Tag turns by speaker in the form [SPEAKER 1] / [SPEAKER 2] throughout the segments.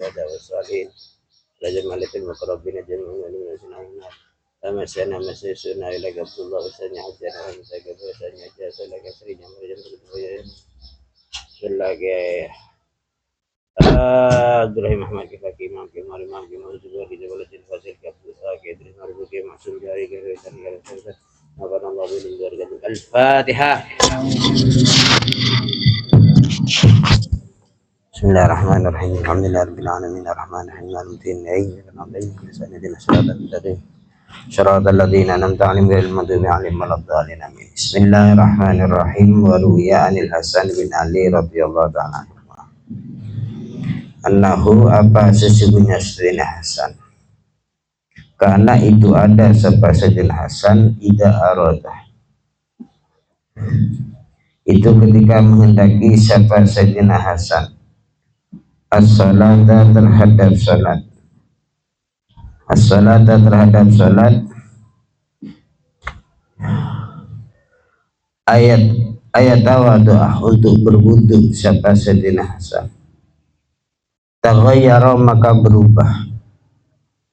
[SPEAKER 1] الشهداء والصالحين رجل ملك المقربين جميع المؤمنين سنعنا فمسنا مسيسنا إلى قبض الله وسنع حجنا ومساقب وسنع جاس لك سرينا مرجم بسم الله عبد الرحيم أحمد كفاك إمام كمال إمام كمال زبور جبل الفاسل كبد ساك إدريس مربوك محسن جاري كريسان كريسان نبنا الله بالنجار الفاتحة. بسم الله الرحمن الرحيم الحمد لله رب العالمين الرحمن الرحيم مالك يوم الدين اهدنا الصراط المستقيم صراط الذين أنعمت عليهم غير المغضوب عليهم ولا الضالين آمين. بسم الله الرحمن الرحيم. وروي عن الحسن bin Ali radhiyallahu ta'ala annahu apa sesungguhnya Sayyidina Hasan karena itu ada sebab Sayyidina Hasan ida arodah itu ketika menghendaki siapa Sayyidina Hasan as-salata terhadap salat, as-salata terhadap salat, ayat tawadu'ah untuk berwudu siapa Sayyidina Hasan, taghayyara maka berubah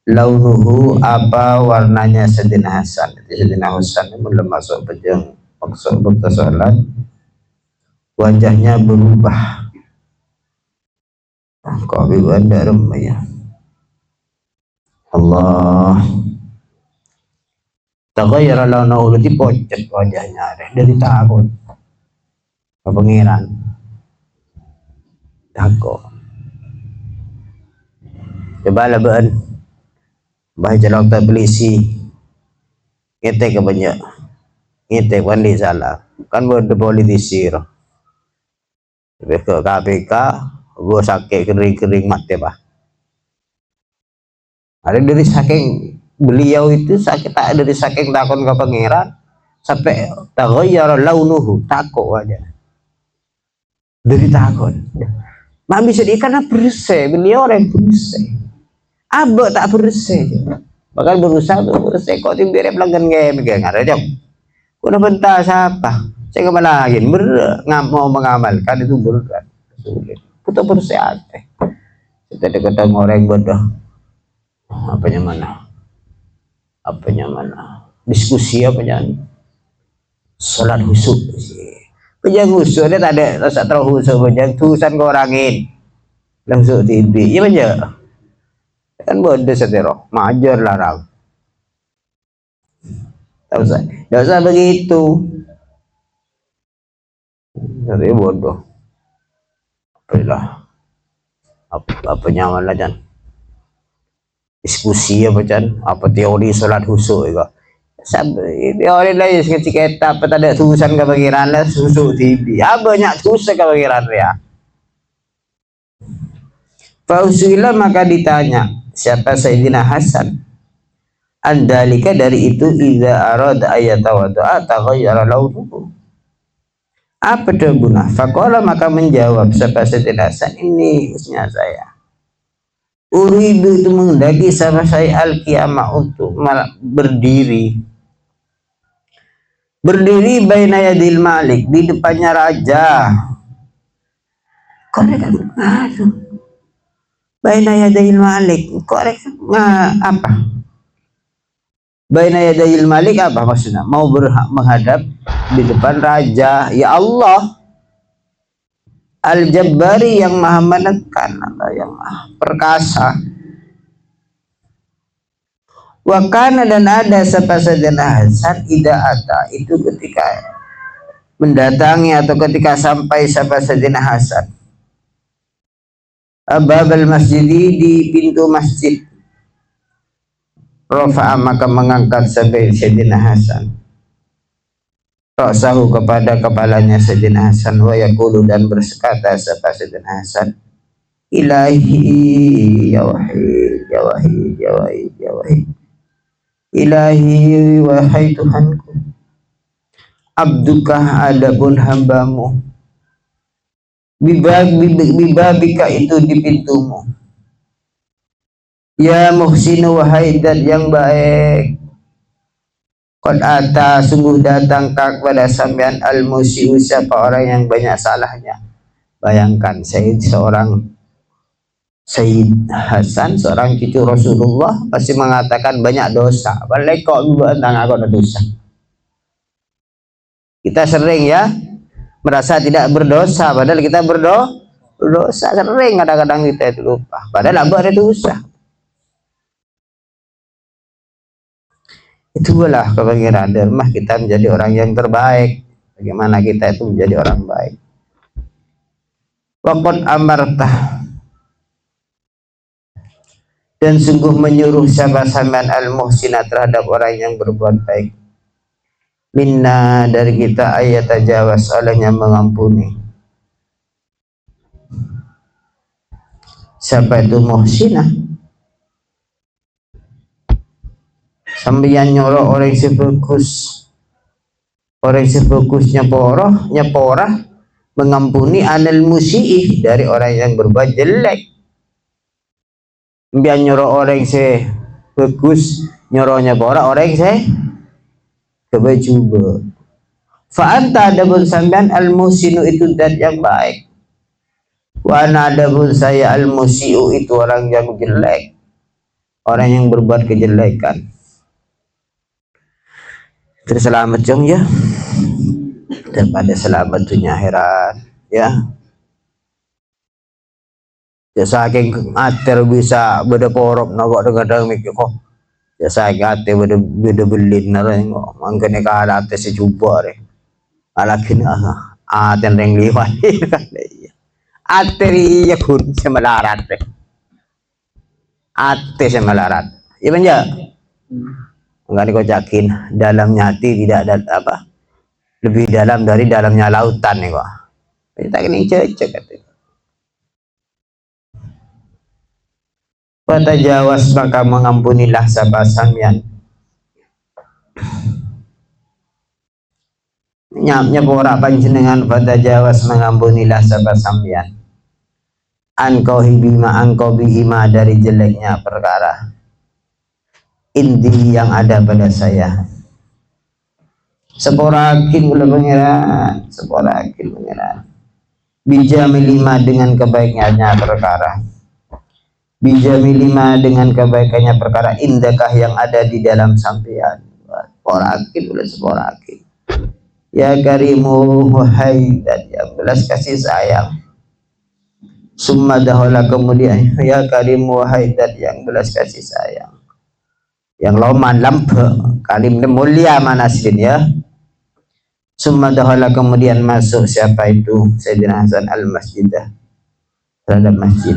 [SPEAKER 1] launuhu apa warnanya Sayyidina Hasan. Sayyidina Hasan belum masuk pejang maksud salat wajahnya berubah. Kau ada remaya Allah taghayyara launuhu itu pucat wajahnya dari takut pengiran takut. Coba lah ben baca dokter polisi ngetek ke banyak ngetek wandi salah kan buat politisi roh ke KPK gua sakit kering-kering mati bah ada dari saking beliau itu sakit tak dari saking takut ke pangeran sampai taghayyara launuhu takut wajah dari takut mak bisa karena bersih beliau orang bersih abah tak bersih bahkan berusaha untuk bersih kok timbire pelanggan game ada jom udah bentar siapa saya kemana lagi mau mengamalkan itu berat sulit putar bersih aja kita ketemu orang bodoh apanya mana diskusi apanya salat husuk pejang husuk dia tak ada rasa terlalu husuk pejang tulisan ke orangin langsung TV iya aja kan bodoh setero majar larang tak usah begitu jadi bodoh apalah apa nyaman lah Jan diskusi apa Jan apa teori salat husuk juga teori lain ketika apa tak ada tulisan ke bagiran lah husuk TV banyak susah ke bagiran ya Fausila maka ditanya siapa Sayyidina Hasan andalika dari itu iza arada ayatawadu'a taghayyara launuhu apa debuna faqala maka menjawab siapa Sayyidina Hasan ini khususnya saya uridu itu menghendaki siapa saya al-qiyamah untuk berdiri baina yadil malik di depannya raja korek aduh baina yadil malik korek apa baina yadil malik apa maksudnya mau menghadap di depan raja ya Allah Al-Jabbari yang maha menekan atau yang maha perkasa wakana dan ada Sayyidina Hasan ida ata itu ketika mendatangi atau ketika sampai Sayyidina Hasan babal masjid di pintu masjid rafa'a maka mengangkat Sayyidina Hasan ra'sahu kepada kepalanya Sayyidina Hasan wa yaqulu dan berkata Sayyidina Hasan ilahi ya wahid ya wahid ya wahid ya wahid ilahi wahai Tuhanku abdukah adapun hambamu bibabika itu di pintumu ya muhsinu wahai dat yang baik qad ata sungguh datang kepada sampean al-musiu siapa orang yang banyak salahnya. Bayangkan saya Sayyid Hasan, seorang cucu Rasulullah, pasti mengatakan banyak dosa. Balik kok tentang aku ada dosa. Kita sering ya merasa tidak berdosa, padahal kita berdosa. Sering kadang-kadang kita itu lupa. Padahal apa ada dosa. Itulah kepengiran dermah kita menjadi orang yang terbaik. Bagaimana kita itu menjadi orang baik. Waqad amartah, dan sungguh menyuruh siapa sampean al-muhsina terhadap orang yang berbuat baik. Minna, dari kita, ayat tajawaz, olehnya mengampuni. Siapa itu muhsinah? Sambian nyoro orang sebagus, orang sebagus nyeporah mengampuni anil musiih, dari orang yang berbuat jelek. Biar nyuruh orang se bagus, nyuruhnya pora orang se kebajuba. Fa'anta adabun sampean al-musinu, itu dan yang baik. Wa ana adabun saya al-musiu, itu orang yang jelek, orang yang berbuat kejelekan. Terselamat jong ya, daripada selamat dunia akhirat ya. Ya saking ater bisa beda porok nagok kadang mikir kok ya saking ate beda belin nareng kok mangkene kada ate sejuba re alakin aten reng liwat ate ya kun semalarat re ate semalarat iya banja enggak dikocakin dalamnya hati tidak ada apa lebih dalam dari dalamnya lautan nih kok kita kini cecek katanya. Fatajawas, maka mengampunilah sabah samyan. Nyapnya pora panjenengan, fatajawas, mengampunilah sabah samyan. Angkau bihima, dari jeleknya perkara. Inti yang ada pada saya. Seporakin mula pengiran, seporakin pengiran. Bijamilima, dengan kebaikannya perkara. Bijamilima, dengan kebaikannya perkara, indakah yang ada di dalam sampean. Porakin boleh seporakin. Ya karimu, wahai dan yang belas kasih sayang. Summa dahola, kemudian ya karimu, wahai dan yang belas kasih sayang. Yang loman lampe kalim mulia manasin ya. Summa dahola, kemudian masuk siapa itu Sayyidina Hasan al-masjidah, terhadap masjid.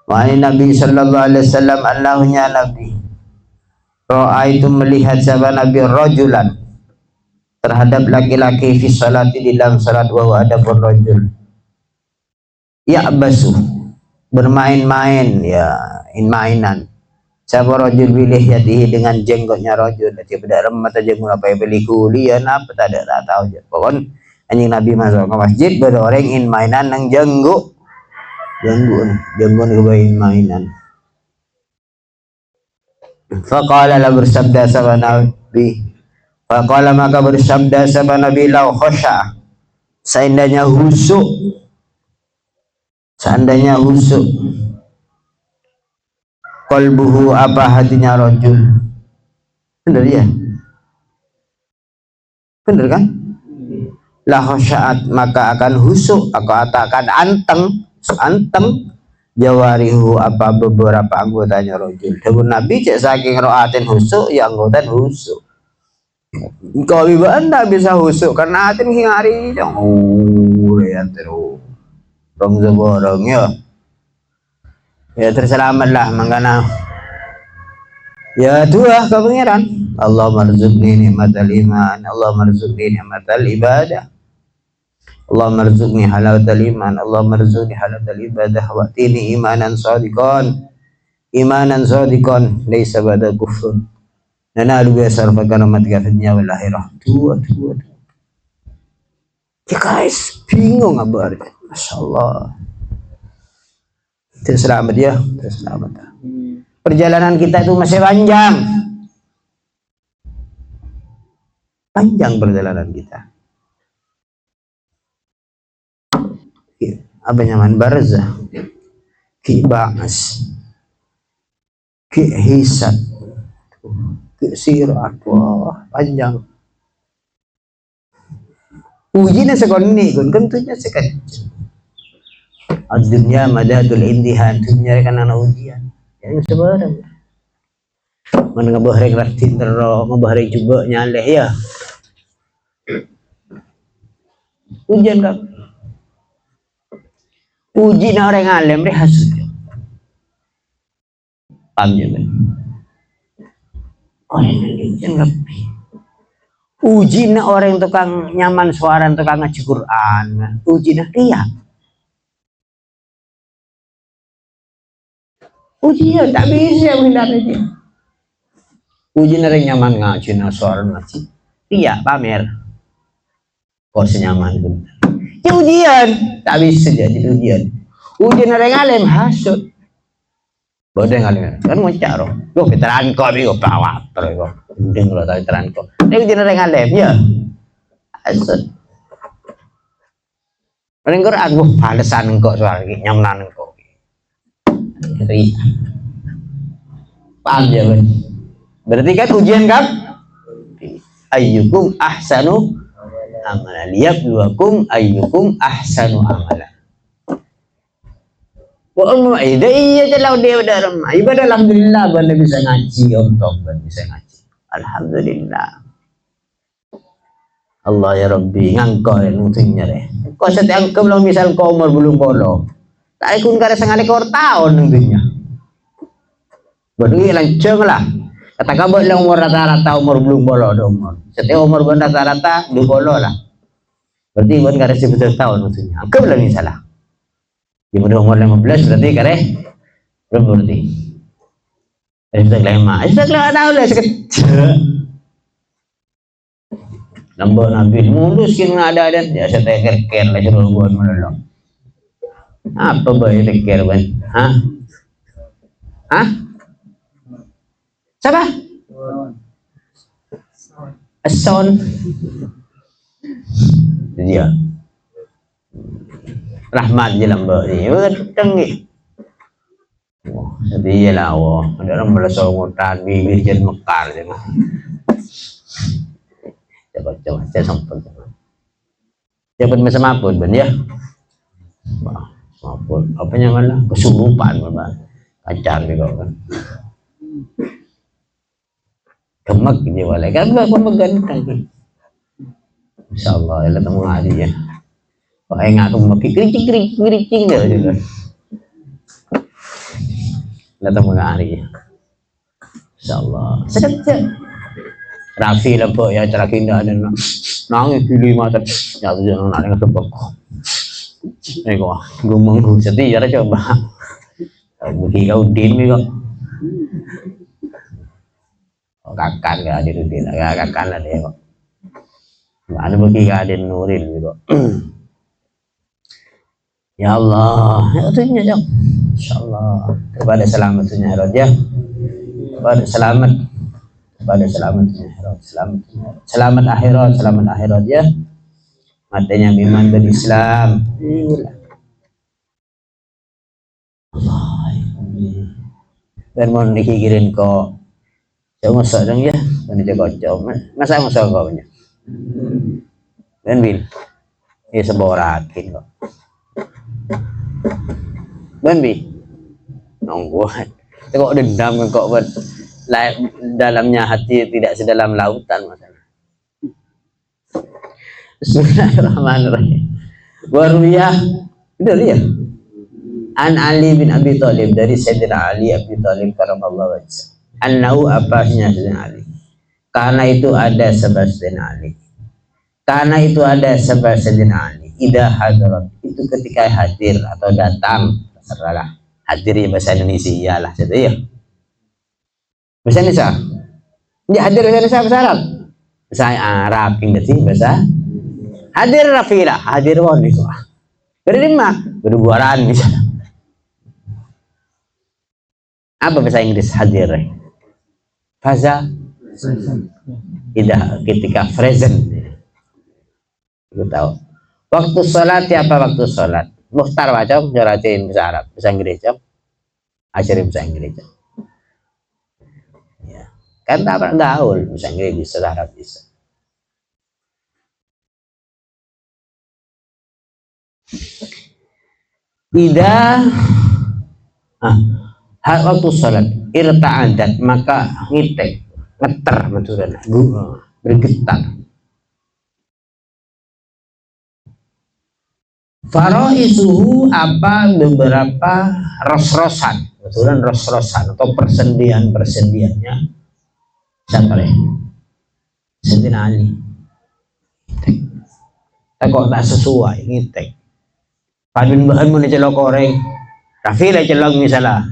[SPEAKER 1] Wahai Nabi sallallahu alaihi wasallam, Allahnya Nabi ro'a itu melihat siapa Nabi rajulan, terhadap laki-laki fi salati, di dalam salat, wa ada rajul ya'basu, bermain-main ya, mainan. Siapa rajul bilih yadihi, dengan jenggotnya rajul, jadi pada remat aja apa yang beli kuliah apa tak tahu je. Pokon anjing Nabi masuk ke masjid, ada orang in mainan nang jenggot kebain mainan. Faqala, la bersabda sama Nabi, faqala, maka bersabda sama Nabi, lau khosya, seandainya husuk qalbuhu, apa hatinya rajul. Benar ya, benar kan? La khosyaat, maka akan husuk, akan anteng jawarihu, apa beberapa anggotanya rajul. Dawuh Nabi, cek saking roatin husuk ya anggota husuk. Kau iba anda bisa husuk karena atin hingari jang ya terus rong zaborong ya terselamatlah mangkana ya dua kepengiran. Allah marzuqni nikmatal iman, Allah marzuqni nikmatal ibadah, Allah marzuqni halawatal iman, Allah marzuqni halawatal ibadah, wa tini imanan sadiqan laisa ba'da kufur, nanalu biasar fakaramat kafidnya wal akhirah. Dua ya guys, bingung abar, Masya Allah. Terselamat ya, terselamat. Perjalanan kita itu masih panjang perjalanan kita. Apa nyaman barzah. Ki Bangas, Ki Hisat, Ki Sirat, wah panjang. Uji na sekon ni, kun tentunya sekon. Dunia madadul indihan, dunia kan anak ujian. Yang sebarang. Mana ngabahreng ratin terro, ngabahreng juga nyaleh ya. Ujian kak. Uji na orang alim deh hasut. Paham je kan? Orang ujian kak. Uji na orang tukang nyaman suara, tukang ngaji Quran. Uji na dia. Ujian tak bisa menghindar aja. Uji na rin nyaman ngaji na suara ngaji. Dia pamer. Kok senyaman pun. Ya ujian, tak bisa jadi ujian. Ujian orang alim hasut. Bodoh alim kan ngocak roh. Go veteran kok bi go bawa terus go. Mending lo tahu veteran kok. Ini ujian orang alim ya. Hasut. Paling Quran go balesan kok soal nyamanan kok. Jadi paham ya kan? Berarti kan ujian kan? Ayyukum ahsanu amalan, liyabluwakum ayyukum ahsanu amalan. Wa iya jalan dia dalam ibadah alhamdulillah banda bisa ngaji untuk bisa ngaji. Alhamdulillah. Allah ya Rabbi ngangko nutunya deh. Kau setiap engkau belum misal kau umur belum polo. Tak ikut kada sengaja kau tahun nutunya. Berdua lancung lah. Katakan buat umur rata-rata umur belum polo umur. Setiap umur benda rata-rata 20 lah. Berarti bukan kada 11 tahun maksudnya. Engkau belum salah. Di umur 15 berarti kada berapa berarti? Sudah lama. Sudah tahu lah sekecil. Lambat Nabi mulus kena ada dan ya saya ker lah suruh buat melolong. Apa bayi ker ban? Hah? Hah? Siapa? Son. Dia. Rahmat je lambat ni. Tenggih. Wah, jadi lah wah. Ada orang melasau ngotan bibir jen mekar je mah. Coba saya sampun. Jangan macam apa pun ya. Wah, apa apanya malah kesurupan malah. Kacang juga kan. Kemek dia boleh kan pemegang kan. Insyaallah ya ketemu hari ya. Kok enggak aku mau kericing dia juga. Ketemu hari ya. Insyaallah. Sekejap. Rafi lampu ya cara kinda dan nangis pilih mata jatuh jangan nak dengan sebab kok gumeng sedih ya coba bagi kau din ni kok kakan gak ada din kakan lah dia kok ada bagi gak ada nurin gitu. Ya Allah ya insyaallah kepada selamatnya ya kepada selamat pada selamatnya selamat akhirat ya matanya iman dan Islam Allah dan mau dikikirin kok jangan masak dong ya dan jaga jauh masa kau punya dan bil ini seborakin kok dan bil nongguan kok dendam kok buat dalamnya hati tidak sedalam lautan masalah. Bismillahirrahmanirrahim. Warwiyah itu dia. An Ali bin Abi Thalib dari Sayyidina Ali Abi Thalib karamallahu wajhah. Annahu apasnya Sayyidina Ali. Karena itu ada sebab Sayyidina Ali. Karena itu ada sebab Sayyidina Ali. Ida hadirat itu ketika hadir atau datang terserah. Hadir ya bahasa Indonesia lah itu ya. Bahasa Indonesia. Dia hadir bahasa Indonesia bahasa Arab. Bahasa Arab ingat sih bahasa. Hadir Rafilah, hadir wali soah. Berlima, berduaran misalnya. Apa bahasa Inggris hadir? Faza. Tidak ketika present. Kita tahu. Waktu sholat ya apa waktu sholat? Mukhtar macam jaratin bahasa Arab, bahasa Inggris jam. ajarin bahasa Inggris ya. Kan tak pernah gaul bahasa Inggris bisa, Arab bisa. Ida hal waktu sholat irta'adat maka ngitek ngeter betulan bergetar. Faroisuhu apa beberapa ros-rosan, betulan ros-rosan atau persendian-persendiannya siapa deh? Sayyidina Ali. Kok tak sesuai ngitek. Padahal bahan mau celok oreng, Rafi lah celok misalnya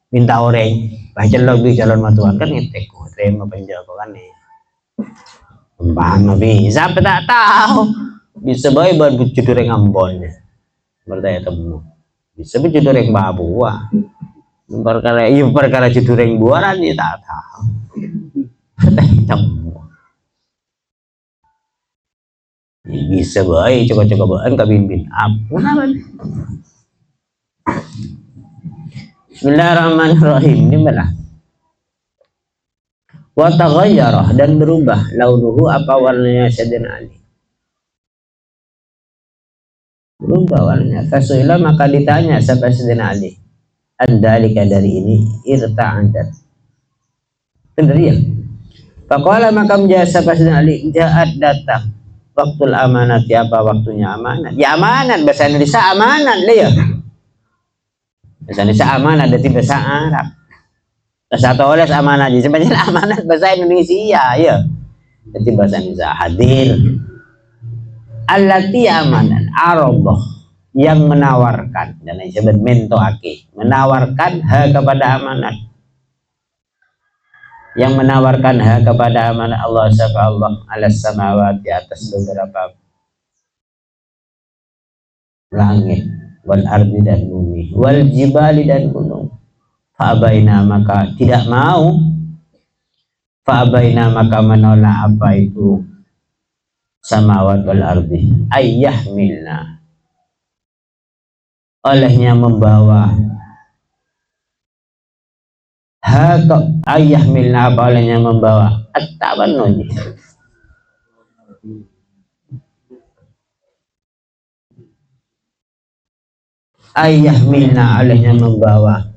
[SPEAKER 1] minta oreng, bah celok di calon matuan kan ngitek. Terima penjago kan nih. Paham bisa, tak tahu. Bisa baik buat judul Ambon. Bertanya temu. Bisa judul Babua. Perkara judul buaran ya tak tahu. Bertanya temu. Bisa baik coba-cobaan kabimbing. Apa? Bismillahirrahmanirrahim. Ini mana? Wa taghayyara dan berubah launuhu apa warnanya Sayyidina Ali. Berubah warnanya. Fasuila maka ditanya siapa Sayyidina Ali. Andalika dari ini irta'adat. Benar ya? Faqala maka menjawab siapa Sayyidina Ali. Ja'at datang. Waktul amanat apa waktunya amanat? Ya amanat bahasa Indonesia amanat lah ya. Bahasa Indonesia amanat dari bahasa Arab. Bahasa Toles amanat aja sebenarnya amanat bahasa Indonesia ya. Jadi bahasa Indonesia hadir. Allati amanat arabah yang menawarkan dan disebut mentoake menawarkan hak kepada amanat. Yang menawarkan hak kepada amanat Allah subhanahu alas samawati atas beberapa langit wal ardi dan bumi wal jibali dan gunung. Fa'abaina maka tidak mau, fa'abaina maka menolak apa itu samawat wal ardi ayyahmilna olehnya membawa hak ayyahmilna apa olehnya membawa at-tabannuj ayyahmilna olehnya membawa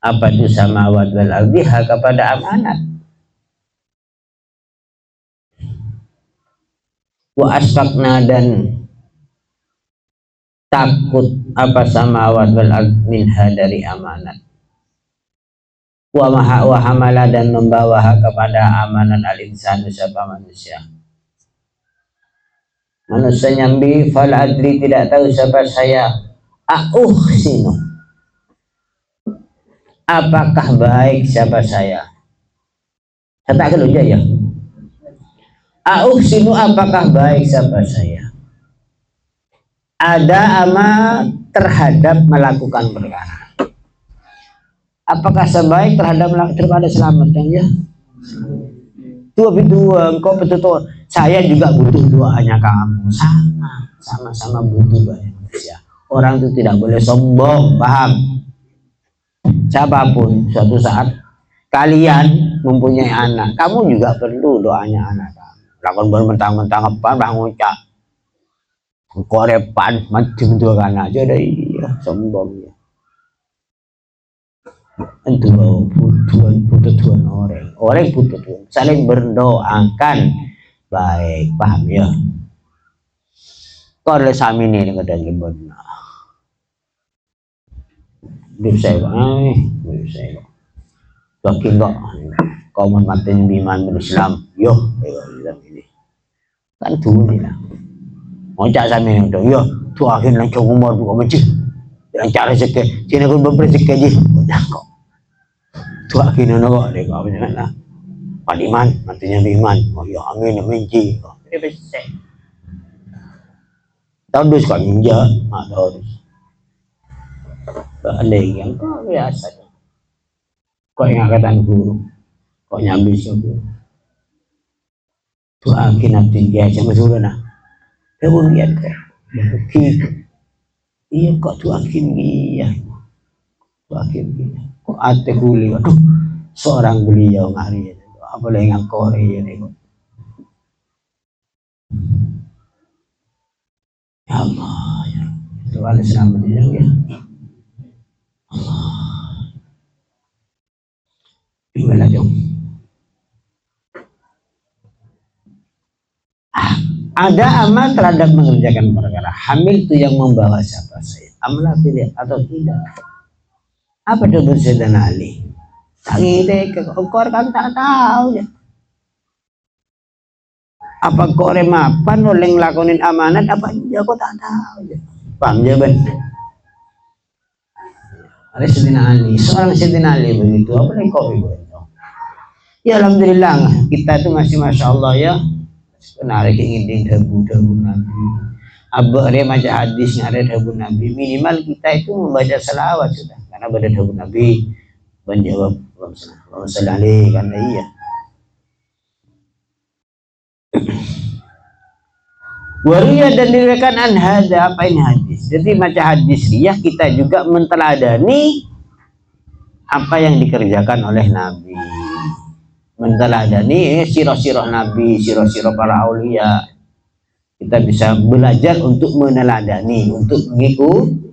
[SPEAKER 1] apa itu samawat wal ardi hak kepada amanat. Wa asfaqna dan takut apa samawat wal ardi minha dari amanat. Wa hamala dan membawa hak kepada amanat al-insanu siapa manusia. Manusia nyambi fal adri tidak tahu siapa saya. Sinu. Apakah baik siapa saya? Kata kalau ya. Sinu apakah baik siapa saya? Ada amat terhadap melakukan perkara. Apakah sebaik terhadap daripada selamatkan ya? Dua engkau betul saya juga butuh doanya kamu. Sama-sama butuh doa manusia. Orang itu tidak boleh sombong, paham? Siapapun suatu saat kalian mempunyai anak, kamu juga perlu doanya anak kamu. Lakon bermentang-mentang apa bang ngucap korepan macam dua anak aja deh iya sombong ya. Itu butuh orang butuh saling berdoakan baik, paham ya? Kalau sami ini kadang benar. Bisa bagi enggak kau mati iman berislam yo ini kan tuh ini lah ngocak sama yang tuh yo tuh akhirnya coba umur buka masjid yang cara rezeki sini aku berrezeki aja udah kok tuh akhirnya kok deh kau punya lah padiman matinya iman oh ya amin menci ini bisa tahun dua sekarang ninja atau lagi yang biasa kok ingatan guru kok nyambi guru tuh akhir nanti dia cuma suruh nah kemudian kok iya kok tuh akhir dia akhirnya kok ate huli, aduh seorang beliau ngari apa lagi ngangkore ini kok. Ya Allah ya itu alis selamat ya Allah gimana dong. Ada amal terhadap mengerjakan perkara hamil itu yang membawa siapa saya amal pilih atau tidak. Apa itu bersedan Ali tangi deh ke kor kan tak tahu ya apa kore mapan oleh ngelakonin amanat apa ya kok tak tahu ya paham jawaban. Ada Sayyidina Ali, seorang Sayyidina Ali begitu apa yang kau ibu ya alhamdulillah kita itu masih masya Allah ya menarik ingin dabu Nabi abah dia macam hadisnya ada dabu Nabi minimal kita itu membaca salawat sudah karena pada dabu Nabi menjawab Allahumma shalli alaihi karena iya. Waria dan diriwayatkan an hadza apa ini hadis. Jadi macam hadis riyah kita juga menteladani apa yang dikerjakan oleh Nabi. Menteladani sirah-sirah Nabi, sirah-sirah para aulia. Kita bisa belajar untuk meneladani, untuk mengikuti.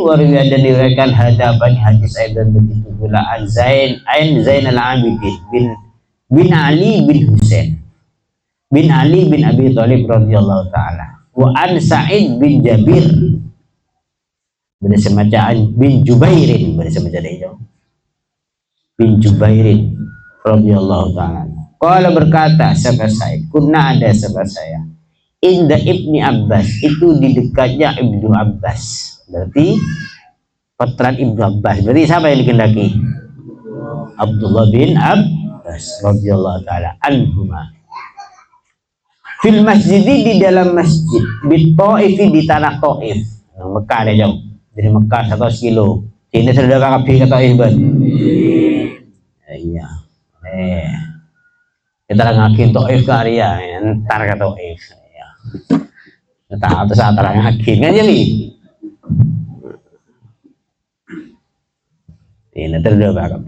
[SPEAKER 1] Waria dan diriwayatkan hadza apa ini hadis aidan begitu pula an Zainal Abidin bin Ali bin Husain bin Ali bin Abi Thalib radhiyallahu taala wa an Sa'id bin Jabir pada semacam bin Jubairin pada semacam itu bin Jubairin radhiyallahu taala qala berkata sahabat Sa'id kunna ada sahabat saya inda Ibni Abbas itu di dekatnya Ibnu Abbas berarti putra Ibnu Abbas berarti siapa yang dikendaki Abdullah bin Abbas radhiyallahu taala anhuma fil masjid di dalam masjid di Taif di tanah Taif Mekah ada jauh dari Mekah 100 kilo sini sudah kakak ke Taif ban iya kita ngakin Taif ke area ntar ke Taif ya kita atas antara ngakin kan jadi ini sudah kakak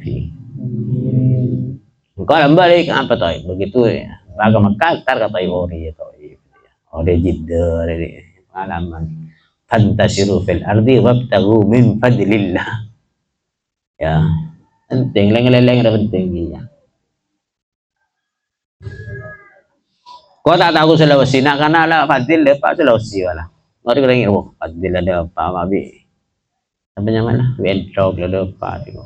[SPEAKER 1] kalau balik apa Taif begitu ya Baga Mekah tar kata Ori ya Ori Jeddah dari pengalaman fantasiru fil ardi wabtagu min fadlillah ya penting leng-leng ada penting ya kau tak tahu Sulawesi nak karena lah fadil lepas Sulawesi lah Ori kena ingat fadil ada apa mabi apa namanya wedrog ada apa itu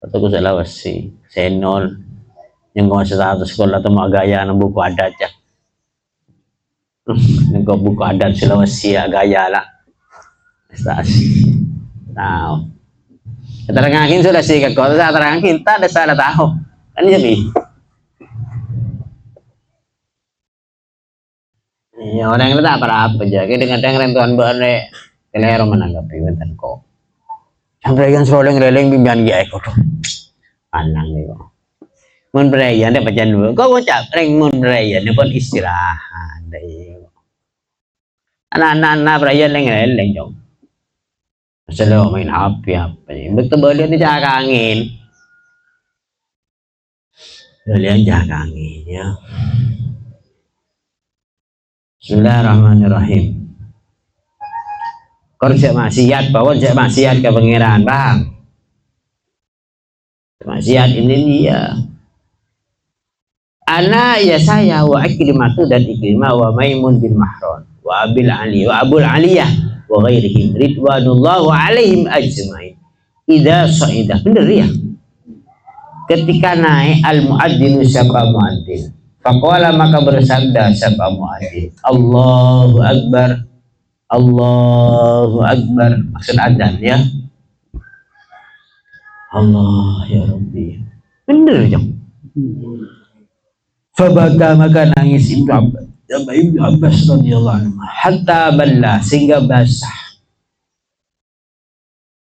[SPEAKER 1] atau Sulawesi senol yang kau satu sekolah tu mak gaya nak buku adat je, yang kau buku adat Sulawesi gaya lah, tahu. Terangin Sulawesi kan kau terangin kita ada salah tahu, kan jadi. Ya orang itu tak apa aja, kita dengan rentuan berne, kelihatan menanggapi benten kau. Sampai kan seorang releng bimbingan dia kau tu, panang ni kau. Mun beraya ada bacan dulu. Kau ucap ring mun beraya ni pun istirahat deh. Anak-anak beraya leng jom. Selalu main HP apa ni. Betul boleh ni jaga angin. Boleh jaga angin ya. Bismillahirrahmanirrahim. Kau cek maksiat, bawon cek maksiat ke pangeran, bang. Maksiat ini dia. Ana ya saya wa Ikrimatu dan Ikrimah wa Maimun bin Mahran wa Abil Ali wa Abul Aliyah wa ghairihim ridwanullahu alaihim ajmain idza sa'idah bener ya ketika naik al muadzin siapa muadzin faqala maka bersabda siapa muadzin Allahu akbar maksud adzan ya Allah ya Rabbi bener ya Fabaka maka nangis Ibnu Abbas radhiyallahu anhu hatta balla sehingga basah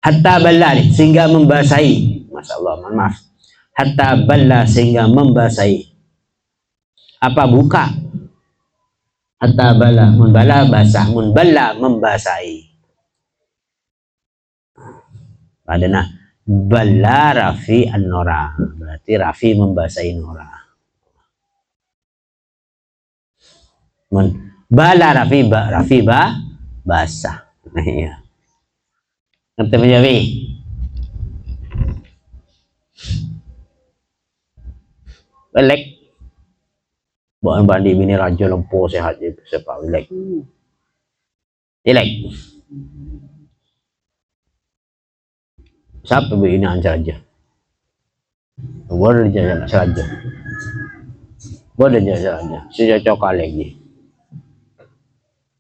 [SPEAKER 1] hatta balla sehingga membasahi masyaallah maaf hatta balla sehingga membasahi apa buka hatta balla mun bala basah mun balla membasahi Padahal bala Rafi an-Nora, berarti Rafi membasahi Nora. Bala Rafi basah. Nah, iya. Ngerti menjadi? Belek. Bukan bandi bini raja lempo sehat je sepak belek. Jelek. Siapa begini ancar aja? Boleh jalan saja. Boleh jalan saja. Sejak cokal lagi.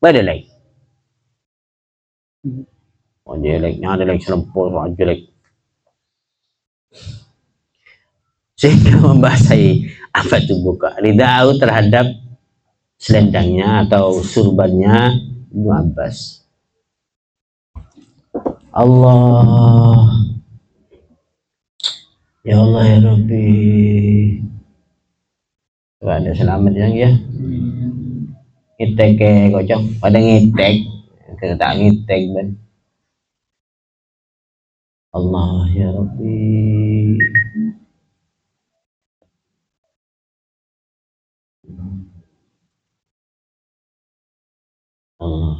[SPEAKER 1] Boleh lagi. Oh jeleknya ada lagi selempul jelek. Sehingga membasahi apa itu buka ridau terhadap selendangnya atau surbannya Ibnu Abbas. Allah, ya Allah ya Rabbi, ada selamat yang ya. Ngitek kocok pada ngitek, kita tak ngitek ben. Allah ya Rabbi. Allah.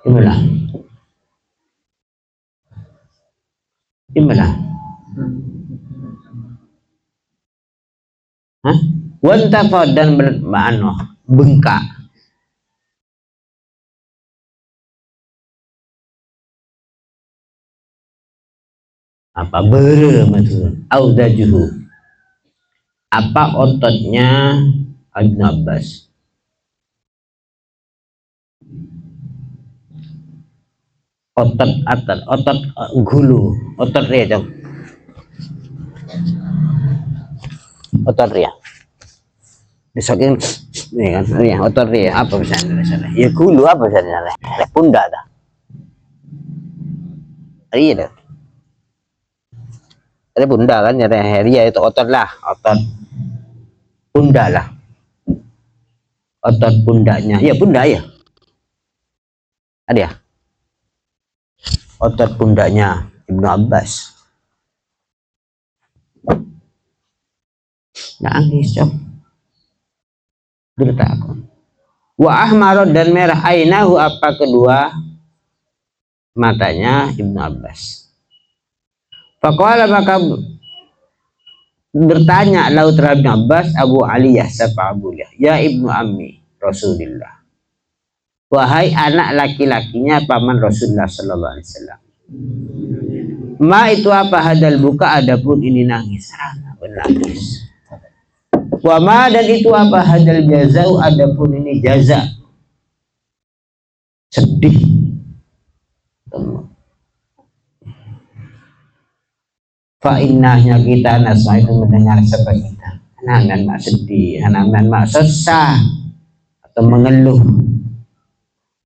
[SPEAKER 1] Gimana? Gimana? Hah? Wantafad dan bengkak. Apa betul? Audajuhu. Apa ototnya Ibnu Abbas? Otot gulu, otot ria dong. Otot ria. Disaking ini kan, ini otot ria apa misalnya? Ya gulu apa misalnya? Pundak dah. Ria dah. Ada bunda kan, nyata ria itu otot lah, otot pundak lah. Otot pundaknya, ya pundak ya. Ada ya? Otot pundaknya Ibnu Abbas. Nangis cok. Derita aku. Wa ahmarad dan merah ainahu apa kedua matanya Ibnu Abbas. Faqala maka bertanya lau terhadap Ibnu Abbas Abu Aliyah sapa Abu Aliyah, ya Ibnu Ammi Rasulillah. Wahai anak laki-lakinya paman Rasulullah sallallahu alaihi wasallam. Ma itu apa hadal buka adapun ini nangis. Nangis. Wa ma dan itu apa hadal jazau adapun ini jaza. Sedih. Fa innahnya kita nasma itu mendengar sebab kita. Anak-anak mak sedih, anak-anak mak sesah atau mengeluh.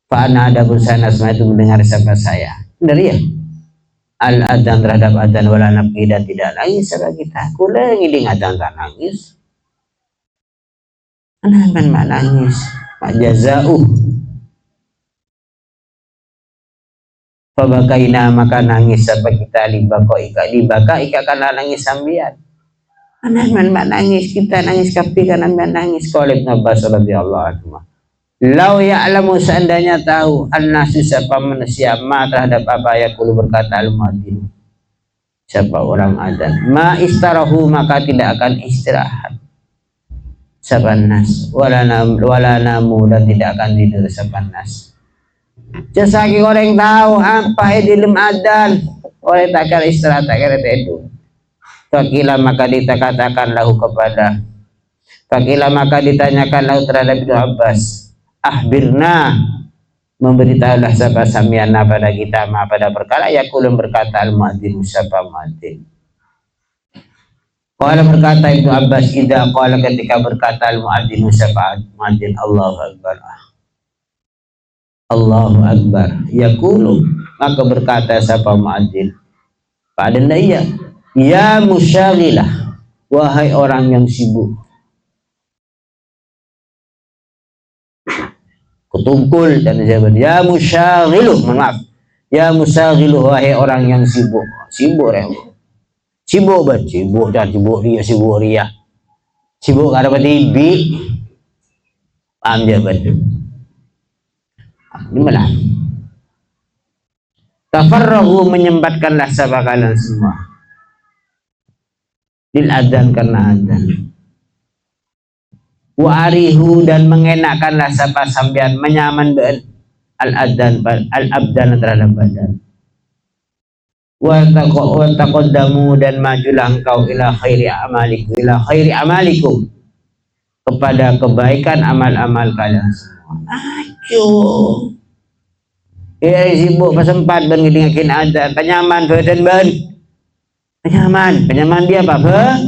[SPEAKER 1] Fa'ana ada busana semua itu mendengar siapa saya dari ya al-adhan terhadap adhan wala nabki dan tidak nangis sama kita. Kula ngiling adhan tak nangis, anak-anak mak nangis mak jazauh. Fabakaina maka nangis siapa kita libaka ika karena nangis sambian. Anak-anak mak nangis, kita nangis kapi karena nangis. Qala Ibnu Abbas radhiyallahu anhu, lau ya'lamu seandainya tahu an-nasu siapa manusia ma terhadap apa yaqulu berkata al-muadzin siapa orang adzan ma istarahu maka tidak akan istirahat siapa nas wala namu dan tidak akan tidur siapa nas. Jasaki orang tahu apa dilem adzan orang tak kira istirahat tak kira tidur. Fakila maka dikatakan lahu kepada fakila maka ditanyakan lahu terhadap Ibnu Abbas, ahbirna memberitahulah siapa samiana pada kita ma pada perkara yaqulun berkata al-muadzin siapa muadzin. Qala berkata Ibnu Abbas idza qala ketika berkata al-muadzin siapa muadzin Allahu akbar Allahu akbar yaqulu maka berkata siapa muadzin pada iya ya musyaghilah wahai orang yang sibuk bertungkul dan jawaban ya musyaghilu, maaf, ya musyaghilu, wahai orang yang sibuk. Sibuk ya, sibuk banget, sibuk dan sibuk dia, sibuk dia, sibuk ada TV, paham jawaban itu. Ini malah tafarrahu, menyempatkanlah sabah kalian semua lil adzan, karena adzan. Wa arihu, dan mengenakkanlah sapa sampean, menyaman ben al adzan al abdan, terhadap badan. Wa taqaddamu, dan majulah engkau ila khairi amalikum, ila khairi amalikum, kepada kebaikan amal-amal kalian semua. Aduh, ya sibuk sempat ben ngidingakin adzan, penyaman badan ben, penyaman dia apa?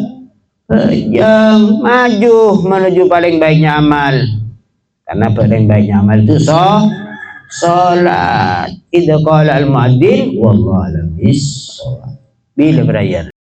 [SPEAKER 1] Yang maju menuju paling baiknya amal, karena paling baiknya amal itu sholat. Idza qala al muadzin wallahu a'lam bis-shawab, bila berayar.